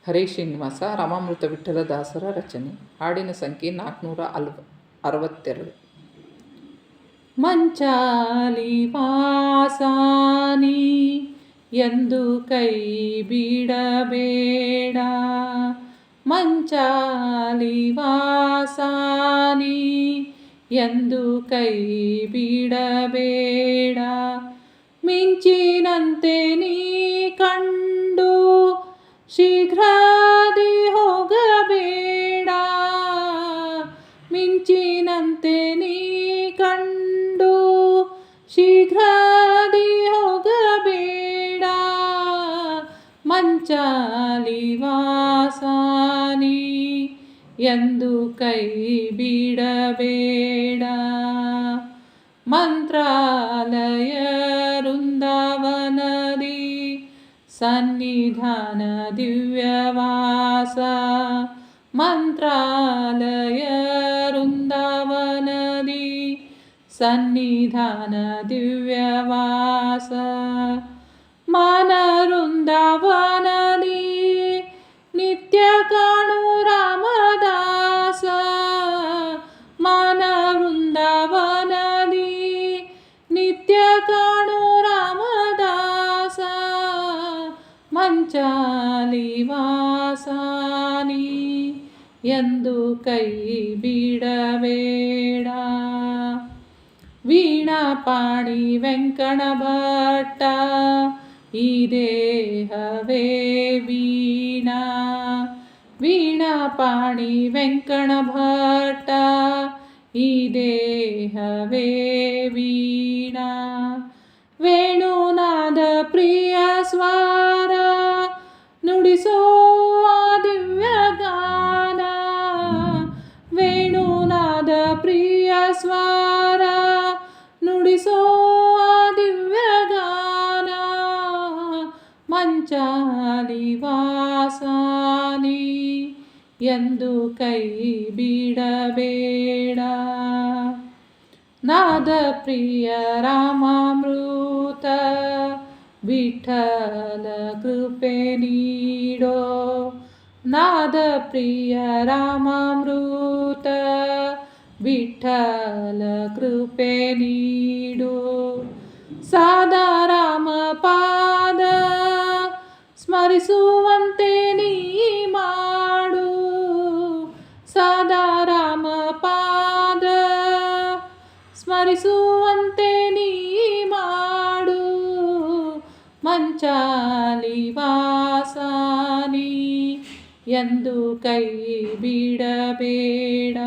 ಹರೇ ಶ್ರೀನಿವಾಸ ರಾಮಾಮೃತ ವಿಠ್ಠಲ ದಾಸರ ರಚನೆ. ಹಾಡಿನ ಸಂಖ್ಯೆ 462. ಮಂಚಾಲಿ ವಾಸಾನಿ ಎಂದು ಕೈ ಬಿಡಬೇಡ, ಮಂಚಾಲಿ ವಾಸಾನಿ ಎಂದು ಕೈ ಬಿಡಬೇಡ, ಮಿಂಚಿನಂತೆ ನೀ ಕಂಡು ಶೀಘ್ರದಿ ಹೋಗಬೇಡ, ಮಿಂಚಿನಂತೆ ನೀ ಕಂಡು ಶೀಘ್ರದಿ ಹೋಗಬೇಡ, ಮಂಚಾಲಿ ವಾಸಾನಿ ಎಂದು ಕೈ ಬಿಡಬೇಡ. ಮಂತ್ರಾಲಯ ವೃಂದಾವನದಿ ಸನ್ನಿಧಾನ ದಿವ್ಯವಾಸ, ಮಂತ್ರಾಲಯ ವೃಂದಾವನದಿ ಸನ್ನಿಧಾನ ದಿವ್ಯವಾಸ, ಮಾನ ವೃಂದಾವನದಿ ನಿತ್ಯ ಕಾಣು ರಾಮದಾಸ, ಮಾನ ವೃಂದಾವನದಿ ನಿತ್ಯ ಕಾಣು ರಾಮದಾಸ, ಮಂಚಾಲಿ ವಾಸಾನಿ ಎಂದು ಕೈ ಬಿಡಬೇಡ. ವೀಣಾಪಾಣಿ ವೆಂಕಣ ಭಟ್ಟ ಈ ದೇಹವೇ ವೀಣಾ, ವೀಣಾಪಾಣಿ ವೆಂಕಣ ಭಟ್ಟ ಈ ದೇಹವೇ ವೀಣಾ, ವೇಣುನಾದ ಪ್ರಿಯ ಸ್ವರ ನುಡಿಸೋ ದಿವ್ಯ ಗಾನ, ವೇಣುನಾದ ಪ್ರಿಯ ಸ್ವರ ನುಡಿಸೋ ದಿವ್ಯ ಗಾನ, ಮಂಚಾಲಿ ವಾಸಾನಿ ಎಂದು ಕೈ ಬಿಡಬೇಡ. ನಾದ ಪ್ರಿಯ ರಾಮಾಮೃತ ವಿಠ್ಠಲ ಕೃಪೆ ನೀಡೋ, ನಾದ ಪ್ರಿಯ ರಾಮಾಮೃತ ವಿಠ್ಠಲ ಕೃಪೆ ನೀಡು, ಸದಾ ರಾಮ ಪಾದ ಸ್ಮರಿಸುವಂತೆ ನೀ ಮಾಡು, ಸದಾ ರಾಮ ಪಾದ ಸ್ಮರಿಸುವಂತೆ ನೀ ಮಾಡು, ಮಂಚಾಲಿ ವಾಸಾನಿ ಎಂದು ಕೈ ಬಿಡಬೇಡ,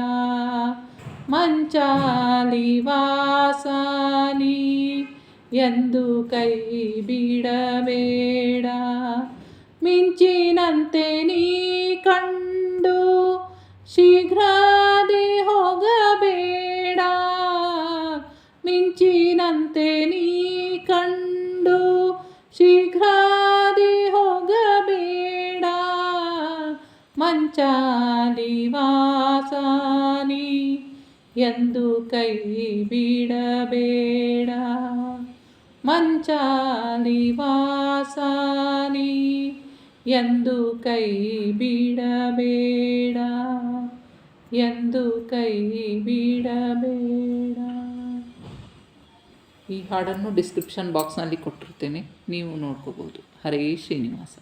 ಮಂಚಾಲಿ ವಾಸಾನಿ ಎಂದು ಕೈ ಬಿಡಬೇಡ, ಮಿಂಚಿನಂತೆ ನೀ ಕಂಡು ಶೀಘ್ರದಿ ಹೋಗಬೇಡ, ಮಿಂಚಿನಂತೆ ನೀ ಕಂಡು ಶೀಘ್ರದಿ ಹೋಗಬೇಡ, ಮಂಚಾಲಿ ವಾಸಾನಿ ಎಂದು ಕೈ ಬಿಡಬೇಡ, ಮಂಚಾಲಿ ವಾಸಾನಿ ಎಂದು ಕೈ ಬಿಡಬೇಡ, ಎಂದು ಕೈ ಬಿಡಬೇಡ. ಈ ಹಾಡನ್ನು ಡಿಸ್ಕ್ರಿಪ್ಷನ್ ಬಾಕ್ಸ್ನಲ್ಲಿ ಕೊಟ್ಟಿರ್ತೇನೆ, ನೀವು ನೋಡ್ಕೋಬೋದು. ಹರೇ ಶ್ರೀನಿವಾಸ.